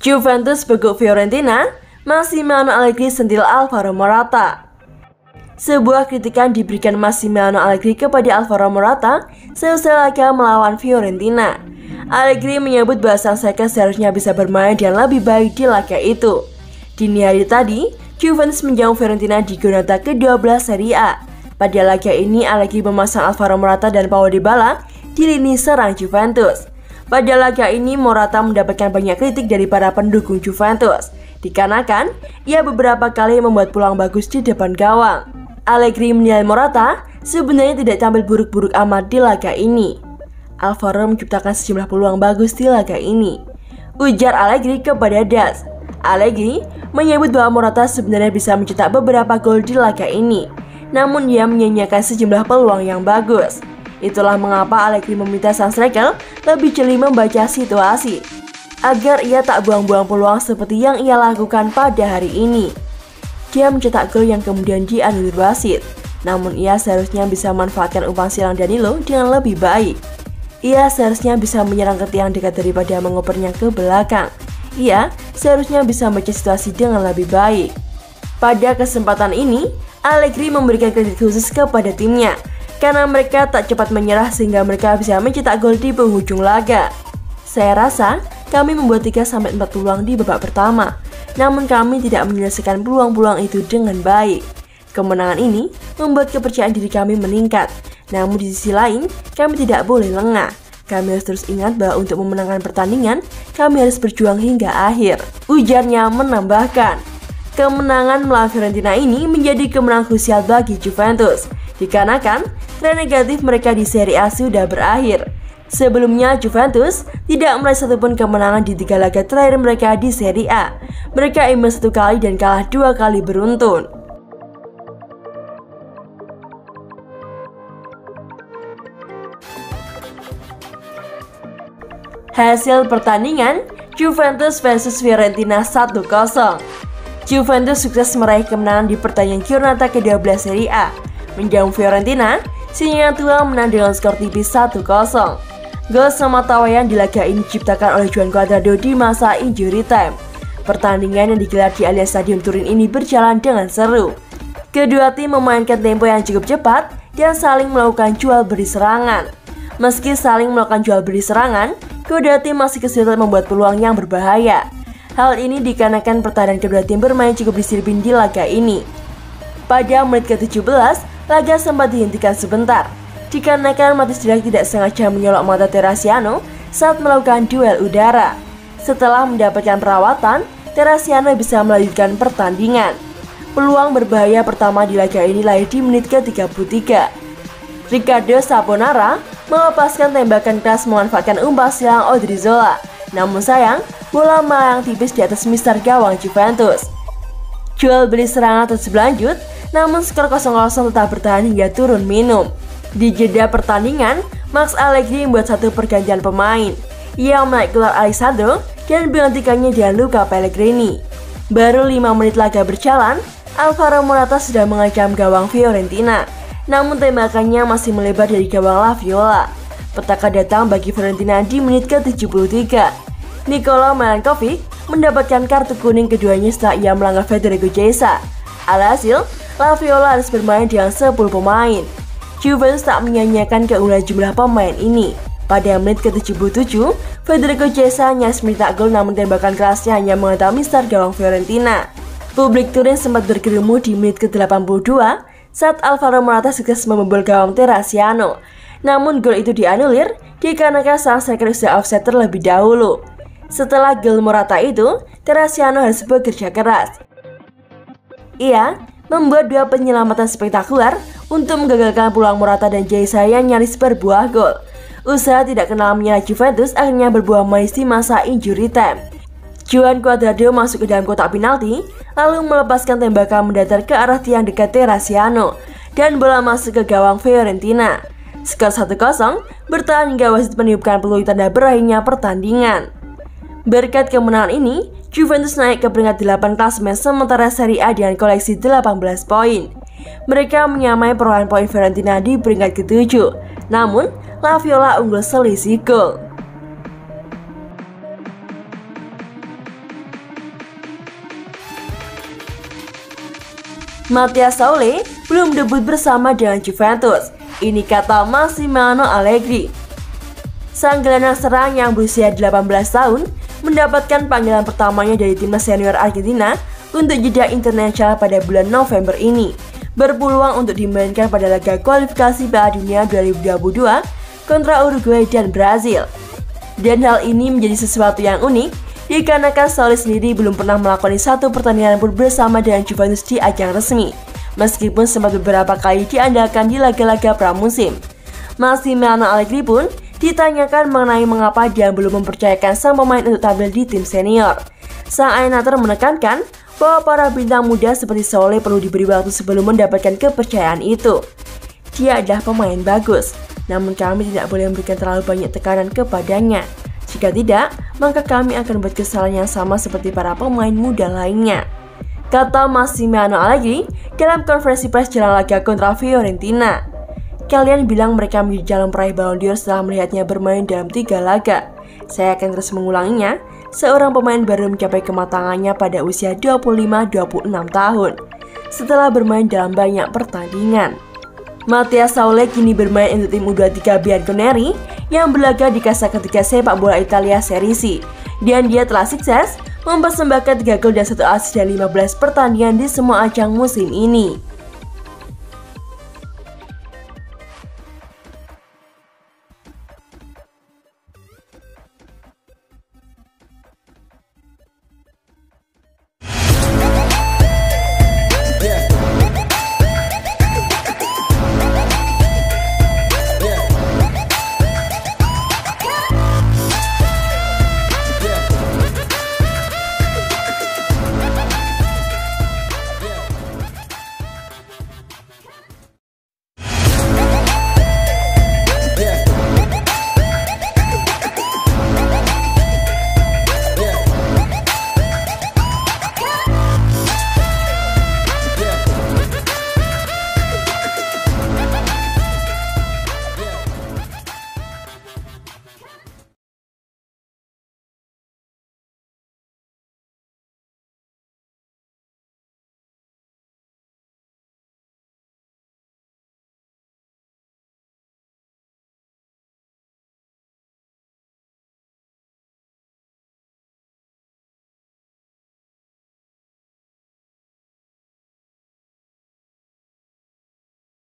Juventus beguk Fiorentina, Massimiliano Allegri sentil Alvaro Morata. Sebuah kritikan diberikan Massimiliano Allegri kepada Alvaro Morata seusai laga melawan Fiorentina. Allegri menyebut bahwa sang striker seharusnya bisa bermain dan lebih baik di laga itu. Dini hari tadi, Juventus menjamu Fiorentina di Giornata ke-12 Serie A. Pada laga ini, Allegri memasang Alvaro Morata dan Paulo Dybala di lini serang Juventus. Pada laga ini, Morata mendapatkan banyak kritik dari para pendukung Juventus, dikarenakan ia beberapa kali membuat peluang bagus di depan gawang. Allegri menilai Morata sebenarnya tidak tampil buruk-buruk amat di laga ini. Alvaro menciptakan sejumlah peluang bagus di laga ini, ujar Allegri kepada DAS. Allegri menyebut bahwa Morata sebenarnya bisa mencetak beberapa gol di laga ini, namun ia menyanyiakan sejumlah peluang yang bagus. Itulah mengapa Allegri meminta sang striker lebih jeli membaca situasi, agar ia tak buang-buang peluang seperti yang ia lakukan pada hari ini. Dia mencetak gol yang kemudian dianulir wasit, namun ia seharusnya bisa memanfaatkan umpan silang Danilo dengan lebih baik. Ia seharusnya bisa menyerang ke tiang dekat daripada mengopernya ke belakang. Ia seharusnya bisa membaca situasi dengan lebih baik. Pada kesempatan ini, Allegri memberikan kredit khusus kepada timnya, karena mereka tak cepat menyerah sehingga mereka bisa mencetak gol di penghujung laga. Saya rasa kami membuat 3-4 peluang di babak pertama, namun kami tidak menyelesaikan peluang-peluang itu dengan baik. Kemenangan ini membuat kepercayaan diri kami meningkat, namun di sisi lain kami tidak boleh lengah. Kami harus terus ingat bahwa untuk memenangkan pertandingan, kami harus berjuang hingga akhir. Ujarnya menambahkan, kemenangan melawan Fiorentina ini menjadi kemenangan krusial bagi Juventus, dikarenakan tren negatif mereka di Serie A sudah berakhir. Sebelumnya, Juventus tidak meraih satupun kemenangan di 3 laga terakhir mereka di Serie A. Mereka imbang 1 kali dan kalah 2 kali beruntun. Hasil pertandingan Juventus versus Fiorentina 1-0. Juventus sukses meraih kemenangan di pertandingan Giornata ke-12 Serie A. Menjamu Fiorentina, Singa tua menang dengan skor tipis 1-0. Gol sematawayan di laga ini diciptakan oleh Juan Cuadrado di masa injury time. Pertandingan yang digelar di Allianz Stadium Turin ini berjalan dengan seru. Kedua tim memainkan tempo yang cukup cepat dan saling melakukan jual beli serangan. Meski saling melakukan jual beli serangan, kedua tim masih kesulitan membuat peluang yang berbahaya. Hal ini dikarenakan pertahanan kedua tim bermain cukup disiplin di laga ini. Pada menit ke-17, laga sempat dihentikan sebentar, dikarenakan Mathis de Ligt tidak sengaja menyolok mata Terracciano saat melakukan duel udara. Setelah mendapatkan perawatan, Terracciano bisa melanjutkan pertandingan. Peluang berbahaya pertama di laga ini lahir di menit ke-33. Riccardo Saponara melepaskan tembakan keras memanfaatkan umpan silang Odriozola. Namun sayang, bola melayang tipis di atas mister gawang Juventus. Jual beli serangan terus berlanjut, namun skor 0-0 tetap bertahan hingga turun minum. Di jeda pertandingan, Max Allegri membuat 1 pergantian pemain. Ia menaik gelar Alessandro dan menggantikannya dengan Luca Pellegrini. Baru 5 menit laga berjalan, Alvaro Morata sudah mengancam gawang Fiorentina, namun tembakannya masih melebar dari gawang La Viola. Petaka datang bagi Fiorentina di menit ke-73. Nikola Milankovic mendapatkan kartu kuning keduanya setelah ia melanggar Federico Chiesa. Alhasil, La Viola harus bermain dengan 10 pemain. Juventus tak menyanyiakan keunggulan jumlah pemain ini. Pada menit ke-77, Federico Chiesa nyaris mencetak gol namun tembakan kerasnya hanya menghantam mister gawang Fiorentina. Publik Turin sempat berkerumun di menit ke-82 saat Alvaro Morata sukses membobol gawang Terracciano. Namun gol itu dianulir dikarenakan sang striker sudah offside terlebih dahulu. Setelah gol Morata itu, Terracciano harus bekerja keras. Ia membuat 2 penyelamatan spektakuler untuk menggagalkan peluang Morata dan Chiesa yang nyaris berbuah gol. Usaha tidak kenal menyerah Juventus akhirnya berbuah manis di masa injury time. Juan Cuadrado masuk ke dalam kotak penalti, lalu melepaskan tembakan mendatar ke arah tiang dekat Terracciano, dan bola masuk ke gawang Fiorentina. Skor 1-0 bertahan hingga wasit meniupkan peluit tanda berakhirnya pertandingan. Berkat kemenangan ini, Juventus naik ke peringkat 8 klasemen sementara Serie A dengan koleksi 18 poin. Mereka menyamai perolehan poin Fiorentina di peringkat ke-7, namun La La Viola unggul selisih gol. Mattia Saulé belum debut bersama dengan Juventus. Ini kata Massimiliano Allegri. Sang gelandang serang yang berusia 18 tahun mendapatkan panggilan pertamanya dari timnas senior Argentina untuk jeda internasional pada bulan November ini. Berpeluang untuk dimainkan pada laga kualifikasi Piala Dunia 2022 kontra Uruguay dan Brazil. Dan hal ini menjadi sesuatu yang unik dikarenakan Saulé sendiri belum pernah melakoni satu pertandingan pun bersama dengan Juventus di ajang resmi, meskipun sempat beberapa kali diandalkan di laga-laga pramusim. Massimiliano Allegri pun ditanyakan mengenai mengapa dia belum mempercayakan sang pemain untuk tampil di tim senior. Sang animator menekankan bahwa para bintang muda seperti Saulé perlu diberi waktu sebelum mendapatkan kepercayaan itu. Dia adalah pemain bagus, namun kami tidak boleh memberikan terlalu banyak tekanan kepadanya. Jika tidak, maka kami akan buat kesalahan yang sama seperti para pemain muda lainnya, kata Massimiliano Allegri dalam konferensi pers jelang laga kontra Fiorentina. Kalian bilang mereka menjadi calon peraih Ballon d'Or setelah melihatnya bermain dalam 3 laga. Saya akan terus mengulanginya. Seorang pemain baru mencapai kematangannya pada usia 25-26 tahun setelah bermain dalam banyak pertandingan. Mattia Saulé kini bermain untuk tim U23 Bianconeri yang berlaga di kasta ketiga sepak bola Italia Serie C, dan dia telah sukses mempersembahkan 3 gol dan 1 assist dari 15 pertandingan di semua ajang musim ini.